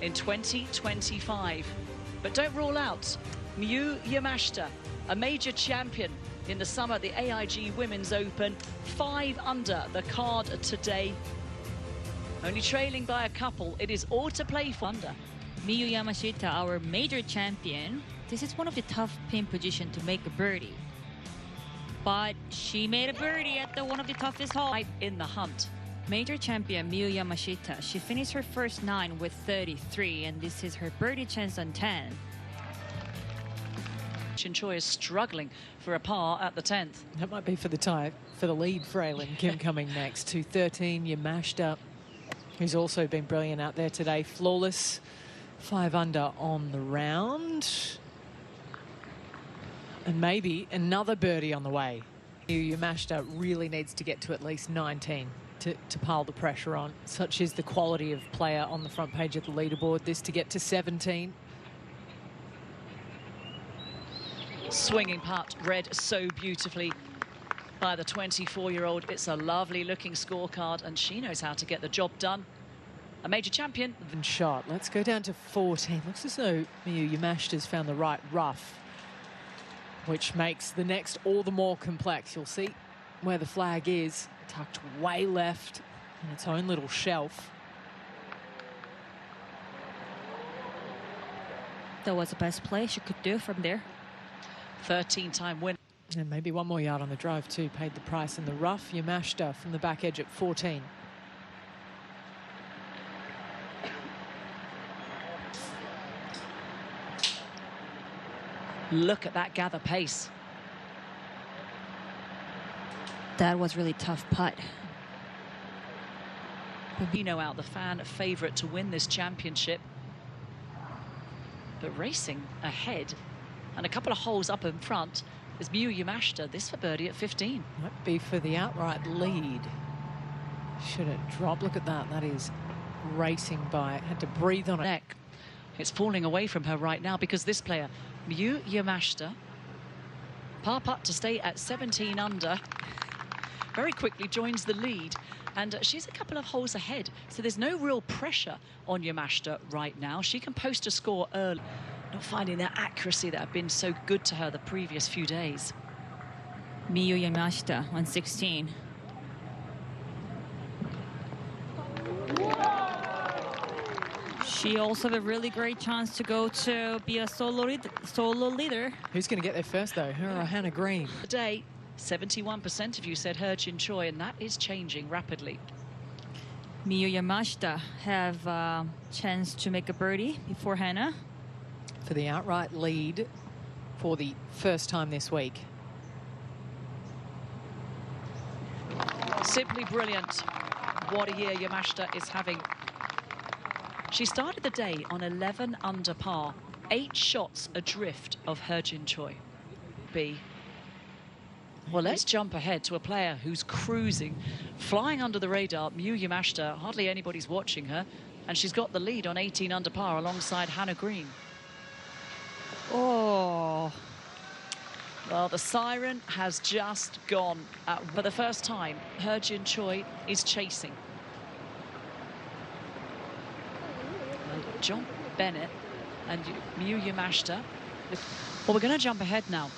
in 2025. But don't rule out Miyu Yamashita, a major champion in the summer at the AIG Women's Open, 5 under the card today. Only trailing by a couple. It is all to play for. Under. Miyu Yamashita, our major champion. This is one of the tough pin position to make a birdie. But she made a birdie at one of the toughest holes. In the hunt. Major champion Miyu Yamashita, she finished her first 9 with 33, and this is her birdie chance on 10. Choi is struggling for a par at the 10th. That might be for the lead for Aylin Kim coming next. 213, Yamashta, who's also been brilliant out there today. Flawless, 5 under on the round. And maybe another birdie on the way. Yamashita really needs to get to at least 19 to pile the pressure on. Such is the quality of player on the front page of the leaderboard. This to get to 17. Swinging putt, read so beautifully by the 24-year-old. It's a lovely looking scorecard, and she knows how to get the job done. A major champion. Shot. Let's go down to 14. Looks as though Miyu Yamashita's found the right rough, which makes the next all the more complex. You'll see where the flag is, tucked way left in its own little shelf. That was the best play she could do from there. 13-time win. And maybe one more yard on the drive too. Paid the price in the rough. Yamashita from the back edge at 14. Look at that gather pace. That was really tough putt. Pino out, the fan favourite to win this championship. But racing ahead and a couple of holes up in front is Miyu Yamashita. This for birdie at 15. Might be for the outright lead. Should it drop? Look at that. That is racing by. Had to breathe on it. Neck. It's falling away from her right now because this player, Miyu Yamashita, par putt to stay at 17 under, very quickly joins the lead, and she's a couple of holes ahead, so there's no real pressure on Yamashita right now. She can post a score early, not finding that accuracy that had been so good to her the previous few days. Miyu Yamashita on 16. She also have a really great chance to go to be a solo leader. Who's going to get there first, though? Her or Hannah Green? Today, 71% of you said Jin Choi, and that is changing rapidly. Miyu Yamashita have a chance to make a birdie before Hannah. For the outright lead for the first time this week. Simply brilliant. What a year Yamashita is having. She started the day on 11 under par, 8 shots adrift of Jin Choi. Well, let's jump ahead to a player who's cruising, flying under the radar. Miyu Yamashita, hardly anybody's watching her, and she's got the lead on 18 under par alongside Hannah Green. Oh. Well, the siren has just gone. For the first time, Jin Choi is chasing. And John Bennett and Miyu Yamashita. Well, we're going to jump ahead now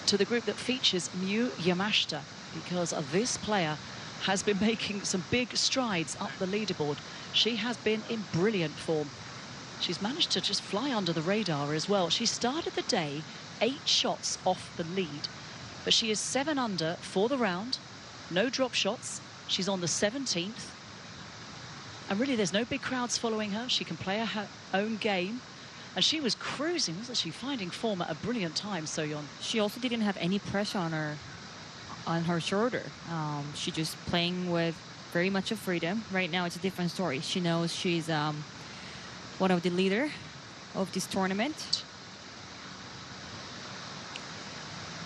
to the group that features Miyu Yamashita, because this player has been making some big strides up the leaderboard. She has been in brilliant form. She's managed to just fly under the radar as well. She started the day 8 shots off the lead, but she is 7 under for the round. No drop shots. She's on the 17th. And really, there's no big crowds following her. She can play her own game. And she was cruising, wasn't she? Finding form at a brilliant time, So-yeon. She also didn't have any pressure on her shoulder. She just playing with very much of freedom. Right now, it's a different story. She knows she's one of the leader of this tournament.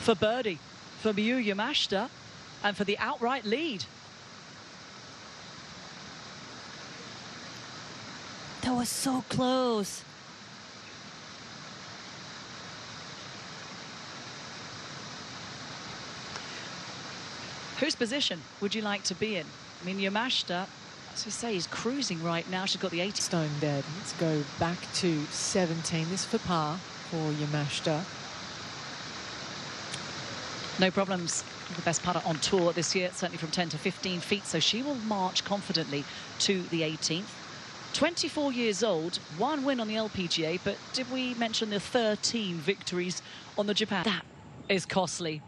For birdie, for Miyu Yamashita, and for the outright lead. That was so close. Whose position would you like to be in? I mean, Yamashita As I say, he's cruising right now. She's got the 18. Stone dead. Let's go back to 17. This for par for Yamashta. No problems. The best putter on tour this year, certainly from 10 to 15 feet. So she will march confidently to the 18th. 24 years old, one win on the LPGA, but did we mention the 13 victories on the Japan? That is costly.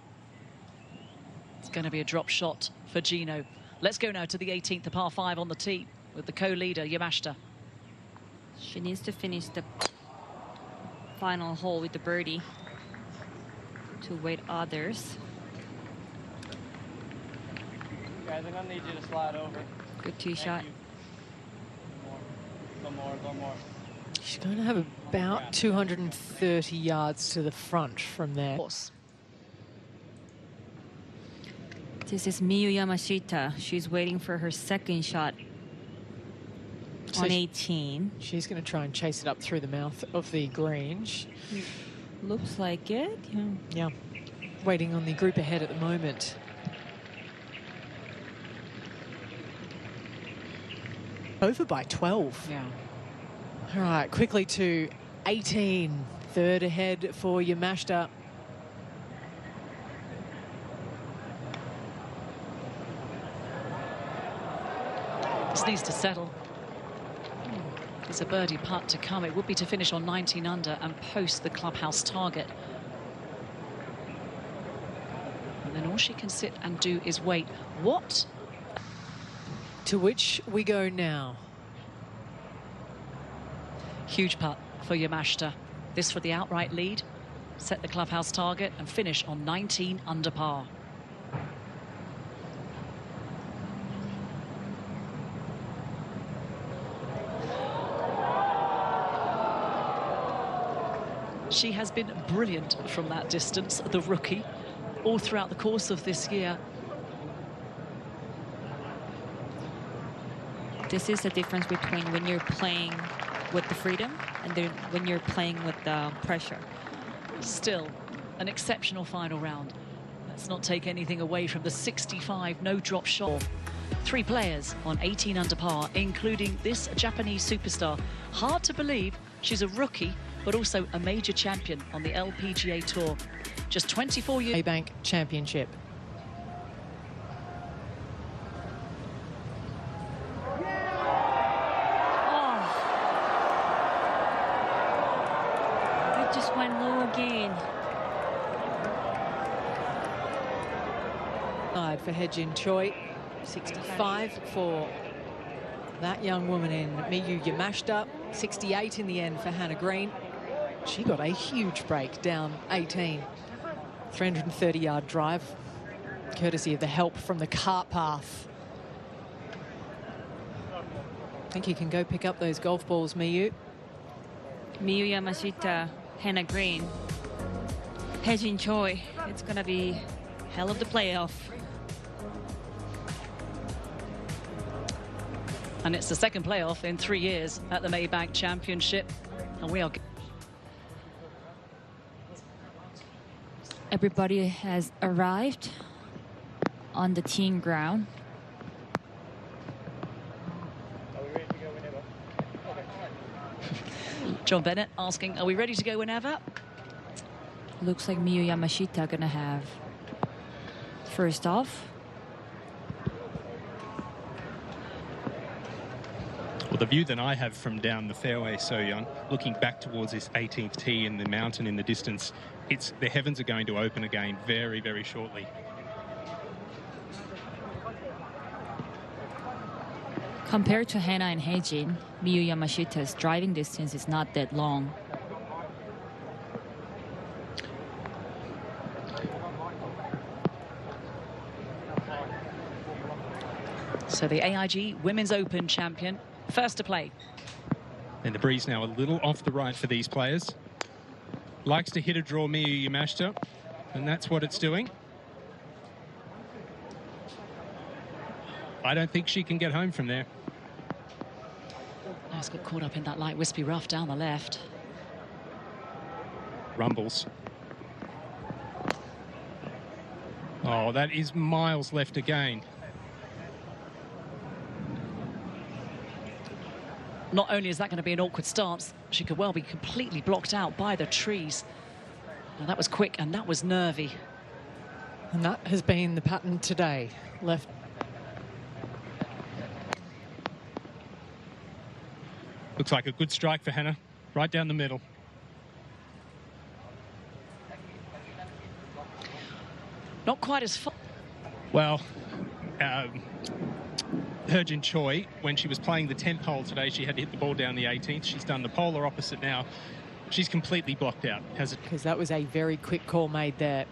It's going to be a drop shot for Gino. Let's go now to the 18th, the par 5 on the tee with the co-leader, Yamashta. She needs to finish the final hole with the birdie to wait others. Guys, I'm going to need you to slide over. Good tee shot. One more. She's going to have about 230 yards to the front from there. This is Miyu Yamashita. She's waiting for her second shot on 18. She's going to try and chase it up through the mouth of the green. Looks like it. Yeah. Waiting on the group ahead at the moment. Over by 12. Yeah. All right, quickly to 18. Third ahead for Yamashta. This needs to settle. It's a birdie putt to come. It would be to finish on 19 under and post the clubhouse target. And then all she can sit and do is wait. What? To which we go now. Huge putt for Yamashta. This for the outright lead. Set the clubhouse target and finish on 19 under par. She has been brilliant from that distance, the rookie, all throughout the course of this year. This is the difference between when you're playing with the freedom and then when you're playing with the pressure. Still, an exceptional final round. Let's not take anything away from the 65 no-drop shot. 3 players on 18 under par, including this Japanese superstar. Hard to believe she's a rookie, but also a major champion on the LPGA Tour. Just 24 years. Maybank Championship. It just went low again. For Hye-Jin Choi, 65 for that young woman in Miyu Yamashita, 68 in the end for Hannah Green. She got a huge break down 18. 330-yard drive, courtesy of the help from the cart path. I think you can go pick up those golf balls, Miyu. Miyu Yamashita, Hannah Green, Hye-Jin Choi. It's going to be hell of the playoff. And it's the second playoff in 3 years at the Maybank Championship. And we are... Everybody has arrived on the team ground. Are we ready to go whenever? John Bennett asking, are we ready to go whenever? Looks like Miyu Yamashita gonna have first off. Well, the view that I have from down the fairway, So Young, looking back towards this 18th tee in the mountain in the distance, the heavens are going to open again very, very shortly. Compared to Hannah and Hye-Jin, Miyu Yamashita's driving distance is not that long. So the AIG Women's Open champion, first to play. And the breeze now a little off the right for these players. Likes to hit a draw Miyu Yamashita, and that's what it's doing. I don't think she can get home from there. Nice, got caught up in that light wispy rough down the left. Rumbles. Oh, that is miles left again. Not only is that going to be an awkward stance, she could well be completely blocked out by the trees. Now, that was quick and that was nervy. And that has been the pattern today. Left. Looks like a good strike for Hannah, right down the middle. Not quite as far. Well, Jin Choi, when she was playing the 10th hole today, she had to hit the ball down the 18th. She's done the polar opposite now. She's completely blocked out. Because that was a very quick call made there.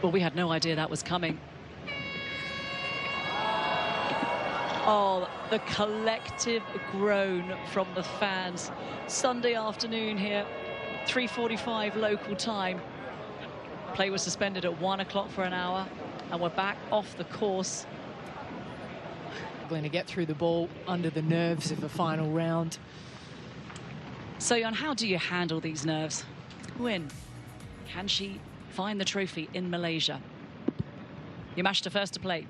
Well, we had no idea that was coming. Oh, the collective groan from the fans. Sunday afternoon here, 3:45 local time. Play was suspended at 1 o'clock for an hour, and we're back off the course. Going to get through the ball under the nerves of a final round. So, Jan, how do you handle these nerves? Win. Can she find the trophy in Malaysia? Yamashta first to play.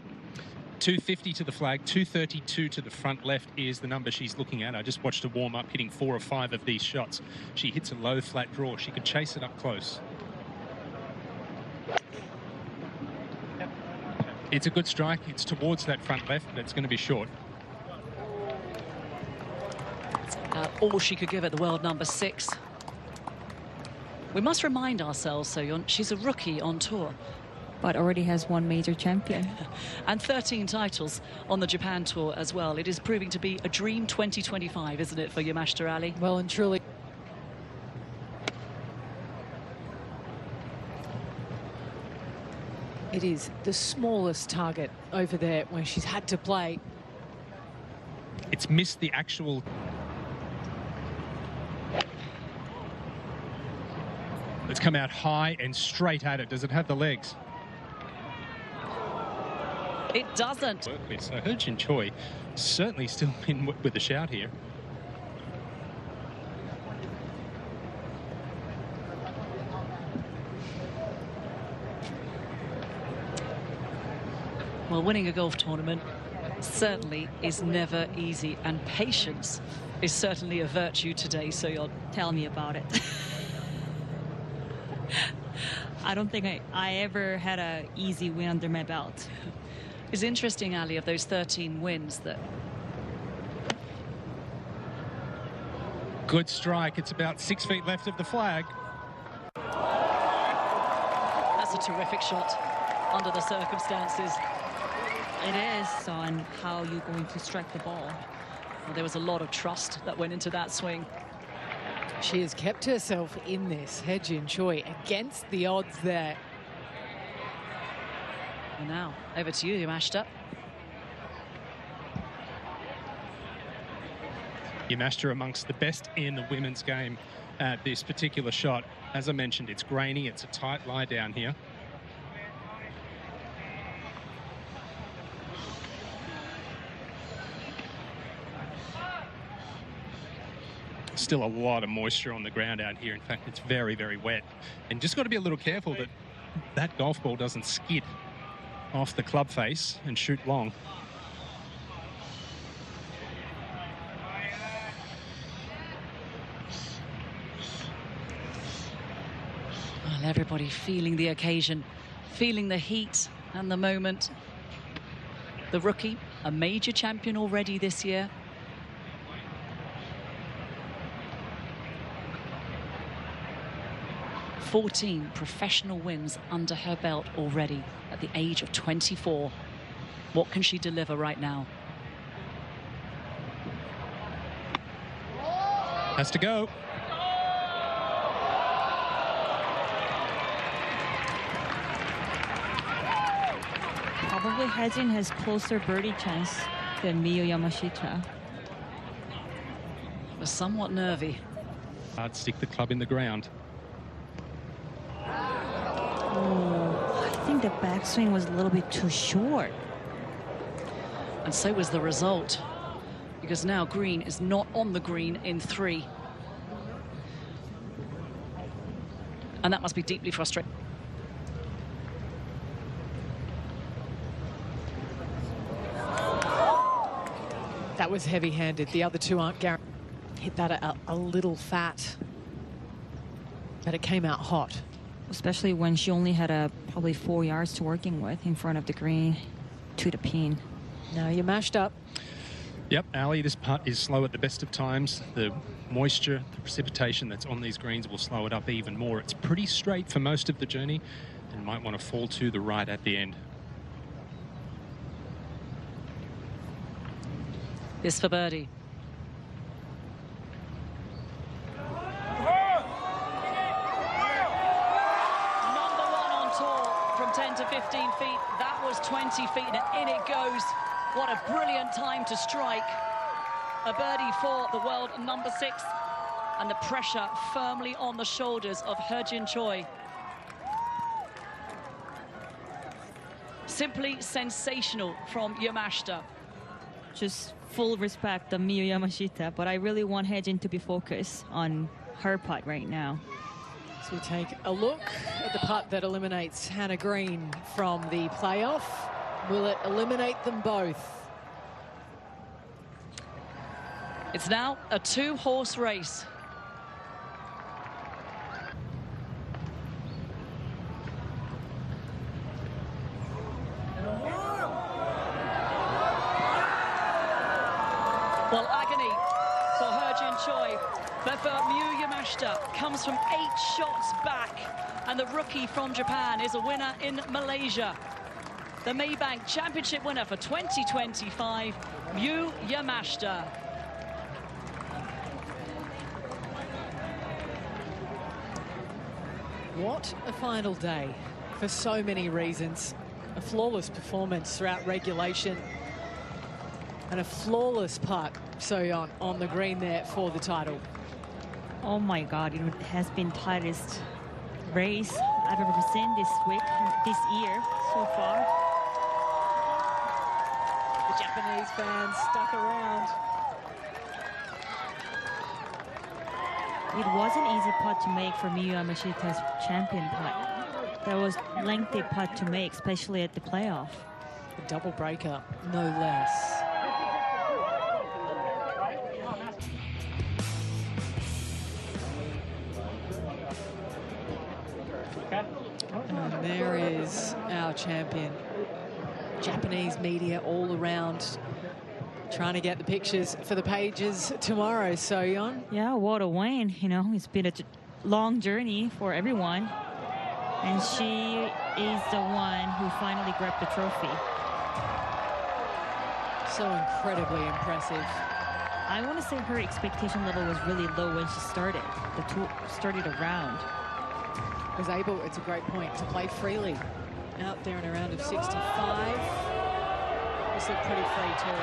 250 to the flag, 232 to the front left is the number she's looking at. I just watched her warm up, hitting 4 or 5 of these shots. She hits a low flat draw. She could chase it up close. It's a good strike. It's towards that front left, but it's going to be short. All she could give at the world number 6. We must remind ourselves, So-yeon, she's a rookie on tour. But already has one major champion. And 13 titles on the Japan tour as well. It is proving to be a dream 2025, isn't it, for Yamashta, Ali? Well and truly. It is the smallest target over there when she's had to play. It's missed the actual... It's come out high and straight at it. Does it have the legs? It doesn't. So Jin Choi certainly still in with a shout here. Well, winning a golf tournament certainly is never easy, and patience is certainly a virtue today, So-yeon. Tell me about it. I don't think I ever had an easy win under my belt. It's interesting, Ali, of those 13 wins that... Good strike. It's about 6 feet left of the flag. That's a terrific shot under the circumstances. It is on how you're going to strike the ball. Well, there was a lot of trust that went into that swing. She has kept herself in this, Jin Choi, against the odds there. And now, over to you, Yamashta. Yamashta amongst the best in the women's game at this particular shot. As I mentioned, it's grainy, it's a tight lie down here. Still a lot of moisture on the ground out here. In fact, it's very, very wet. And just got to be a little careful that that golf ball doesn't skid off the club face and shoot long. Well, everybody feeling the occasion, feeling the heat and the moment. The rookie, a major champion already this year. "14 professional wins under her belt already at the age of 24. What can she deliver right now? Has to go. Probably Jin has closer birdie chance than Miyu Yamashita. Was somewhat nervy. Hard stick the club in the ground. Oh, I think the backswing was a little bit too short. And so was the result, because now green is not on the green in 3. And that must be deeply frustrating. That was heavy-handed. The other two aren't guaranteed. Hit that a little fat, but it came out hot. Especially when she only had probably 4 yards to working with in front of the green to the pin. Now you're mashed up. Yep, Ali, this putt is slow at the best of times. The moisture, the precipitation that's on these greens will slow it up even more. It's pretty straight for most of the journey and might want to fall to the right at the end. This for birdie. Number 1 on tour from 10 to 15 feet. That was 20 feet and in it goes. What a brilliant time to strike. A birdie for the world number 6. And the pressure firmly on the shoulders of He-Jin Choi. Simply sensational from Yamashta. Just full respect of Miyu Yamashita, but I really want He-Jin to be focused on her putt right now. So we take a look at the putt that eliminates Hannah Green from the playoff. Will it eliminate them both? It's now a 2-horse race. Well, agony for He-Jin Choi, but for Miyu Yamashita comes from 8 shots back, and the rookie from Japan is a winner in Malaysia. The Maybank Championship winner for 2025, Miyu Yamashita. What a final day for so many reasons. A flawless performance throughout regulation and a flawless putt, So-Yeon, on the green there for the title. Oh my God, it has been tightest race I've ever seen this year so far. The Japanese fans stuck around. It was an easy putt to make for Miyu Yamashita's champion putt. That was lengthy putt to make, especially at the playoff. A double breaker, no less. And there is our champion. Japanese media all around trying to get the pictures for the pages tomorrow, So-Yeon. Yeah, what a win. You know, it's been a long journey for everyone. And she is the one who finally grabbed the trophy. So incredibly impressive. I want to say her expectation level was really low when she started. The tour started around. Was able, it's a great point, to play freely out there in a round of 65. This looked pretty free too.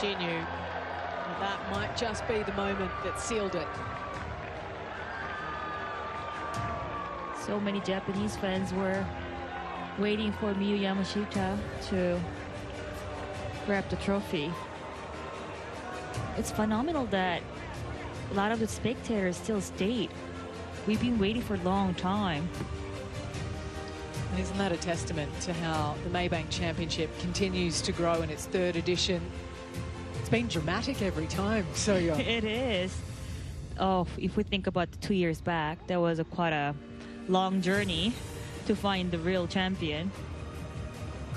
She knew that might just be the moment that sealed it. So many Japanese fans were waiting for Miyu Yamashita to grab the trophy. It's phenomenal that a lot of the spectators still stayed. We've been waiting for a long time. And isn't that a testament to how the Maybank Championship continues to grow in its 3rd edition? It's been dramatic every time, so yeah. It is. Oh, if we think about 2 years back, that was quite a long journey to find the real champion.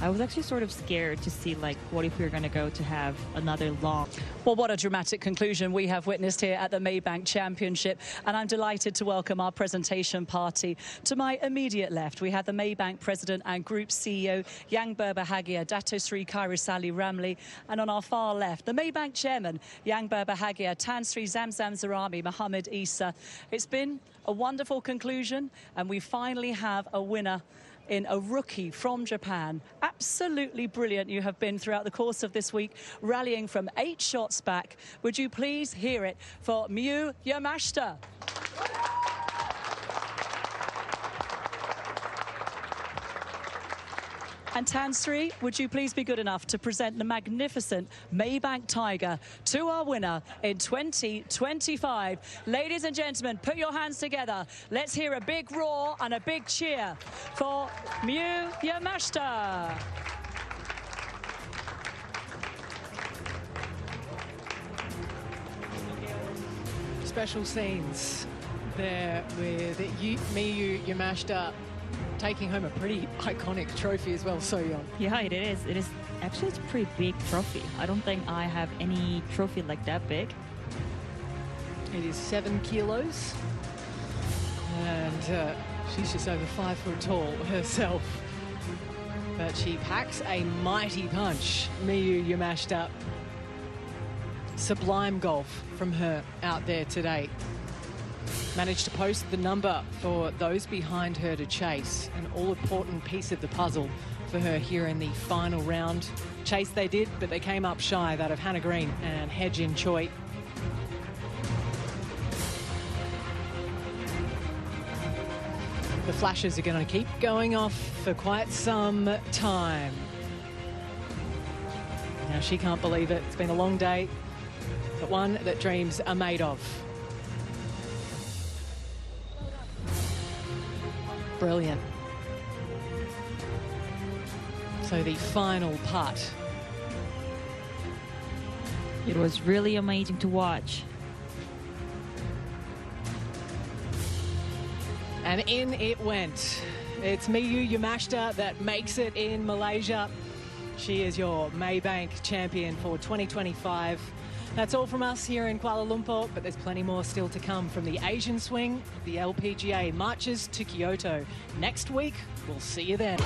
I was actually sort of scared to see, like, what if we were going to go to have another long... Well, what a dramatic conclusion we have witnessed here at the Maybank Championship. And I'm delighted to welcome our presentation party. To my immediate left, we have the Maybank President and Group CEO, Yang Berbahagia, Dato Sri Kairasali Ramli. And on our far left, the Maybank Chairman, Yang Berbahagia, Tan Sri Zamzam Zarami, Mohammed Isa. It's been a wonderful conclusion, and we finally have a winner in a rookie from Japan. Absolutely brilliant you have been throughout the course of this week, rallying from 8 shots back. Would you please hear it for Miyu Yamashita? And Tansri, would you please be good enough to present the magnificent Maybank Tiger to our winner in 2025. Ladies and gentlemen, put your hands together. Let's hear a big roar and a big cheer for Miyu Yamashita. Special scenes there with Miyu Yamashita taking home a pretty iconic trophy as well, So-yeon. Yeah, it is. It is actually, it's a pretty big trophy. I don't think I have any trophy like that big. It is 7 kilos, and she's just over 5 foot tall herself. But she packs a mighty punch, Miyu Yamashita. Sublime golf from her out there today. Managed to post the number for those behind her to chase. An all-important piece of the puzzle for her here in the final round. Chase they did, but they came up shy, that of Hannah Green and Hye-Jin Choi. The flashes are going to keep going off for quite some time. Now she can't believe it. It's been a long day, but one that dreams are made of. Brilliant. So the final putt. It was really amazing to watch. And in it went. It's Miyu Yamashita that makes it in Malaysia. She is your Maybank champion for 2025. That's all from us here in Kuala Lumpur, but there's plenty more still to come from the Asian swing. The LPGA marches to Kyoto next week. We'll see you then.